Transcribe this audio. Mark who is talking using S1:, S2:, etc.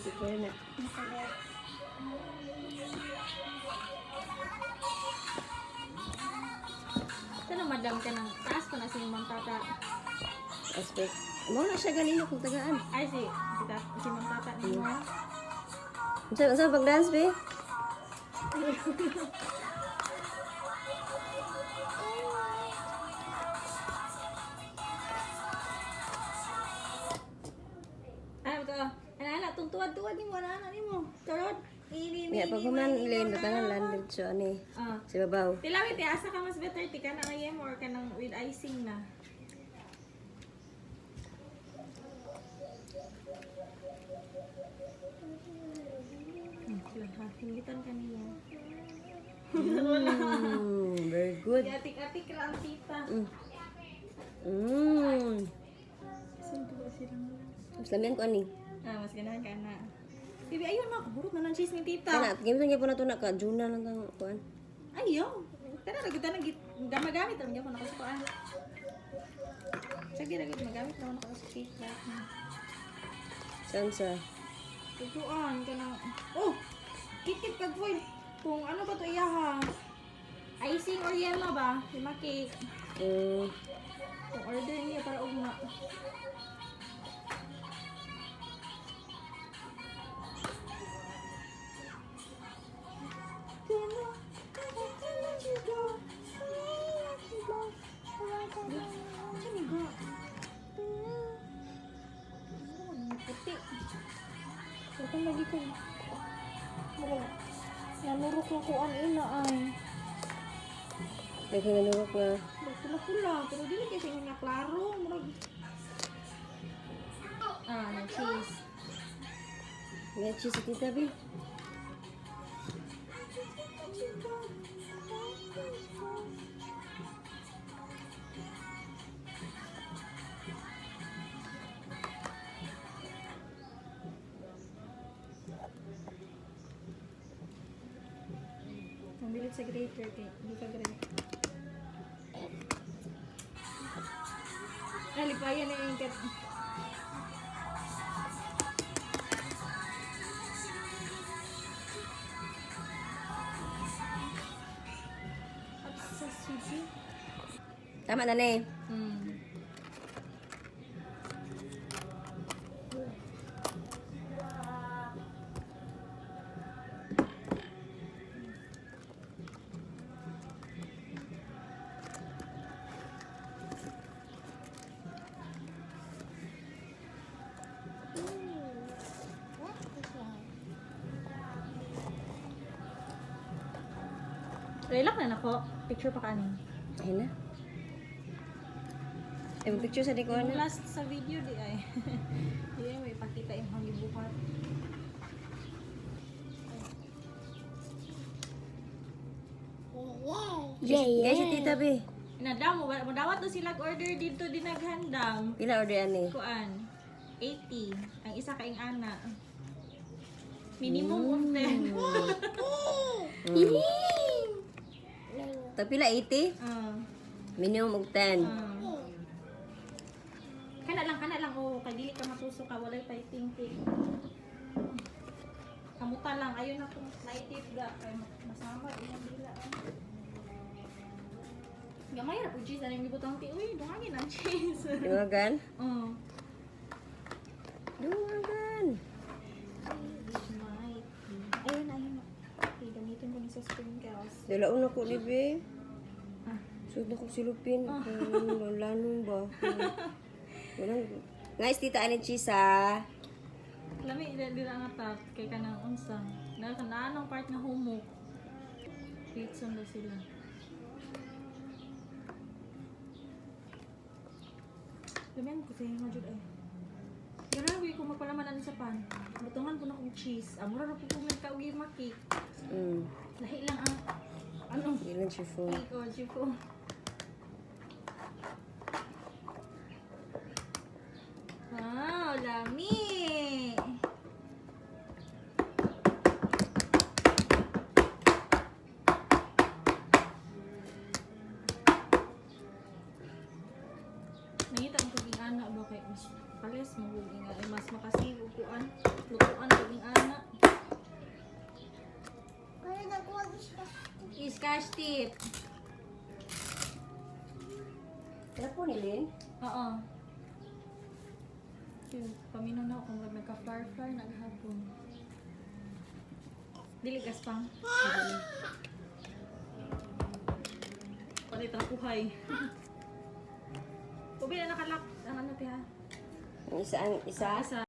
S1: Sige na.
S2: Sana madam ka ng taas ko na si Ma'am Tata.
S1: Aspect. Mo na siya ganina kung tagaan.
S2: Ay, si Ma'am Tata ni mo.
S1: Unsa pag-dance, be?
S2: Ano to? Ana, tungtuwad-tuwad ni mo, ana ni mo. Turod.
S1: Ya pag human lane batangan landed siya ani. Si babaw.
S2: Tilawit asa ka mas better ti ka na ayem or ka nang with icing na. Himbitan ka niya.
S1: Very good.
S2: Atik-atik lang tita. Sunto ba silang
S1: Islamian ko ani.
S2: mas ganahan ka na. Bibi, ayun na. Burot na ng cheese ni tita.
S1: Kana, gimito niya po na to na ka. Juna lang kang kuan.
S2: Ayaw. Kana lagi ta gamagamit lang gyud ko nakasukaan. Sige lagi magamit na ako sa cake lahat.
S1: Sansa.
S2: Tutuan ka na. Oh! Kikit kag foil. Kung ano ba to iyaha? Icing or yellow ba? Lima cake. Kung order niya para ugma. Puti. Kung lagi ko. Nanurok na ko ang ina ay.
S1: Daghan na nawa ka.
S2: Pula-pula. Pero dili kasi nga klaro. Na cheese.
S1: May cheese sa tita, be.
S2: Ang bilit sa grater kay hindi ka grate. Alipayan na yung kat. Sa sushi.
S1: Tama na ni.
S2: Relax na nako. Picture pa kanin.
S1: Ayun na. Eh, picture sa diko na.
S2: Last sa video di ay. Di ay may pakita yung hangibuhat.
S1: Guys, si tita, be.
S2: Inadaw mo dawat na sila order dito dinaghandang.
S1: Pila order ani?
S2: Kuan 80 ang isa kaing ana. Minimum of 10.
S1: Tapila 80? Minimum og 10.
S2: Kana lang oh kay dili ka matuso ka walay fighting cake. Kamuta lang ayon na kung naitip ga kay masama imong dila. Gamay ra pud cheese ani gibutang ti uy dungagin ang cheese.
S1: Dungagan?
S2: Oh.
S1: Dungagan.
S2: Ayun. Okay, gamitin ko ni sa sprinkles.
S1: Dalaon ako ni be. Sud na ko silupin. Lanong ba? Walang nice tita ani cheese ha.
S2: Lami dila nga tap kay kanang unsa. Na kanang part nga humok. Pizza na sila. Lamian ko sa mga jud ay. Ganun ko magpalamanan sa pan. Butungan ko na kong cheese. Amura na po kung nagkaugi maki. Lahi lang ang ano.
S1: Ilan chiffon.
S2: Ay ko, chiffon. Wow, lami! Nangita ang kaging anak ba kay mas pares mo mas makasibo kuan lutuan kaging brush tip.
S1: Kaya po nilin.
S2: Oo. Paminaw na ako kung nagka-flower naghapon. Dili gaspang. Palit na kuhay. Ubi na nakalak. Ang ano, tiha?
S1: Ang isa.
S2: Isa.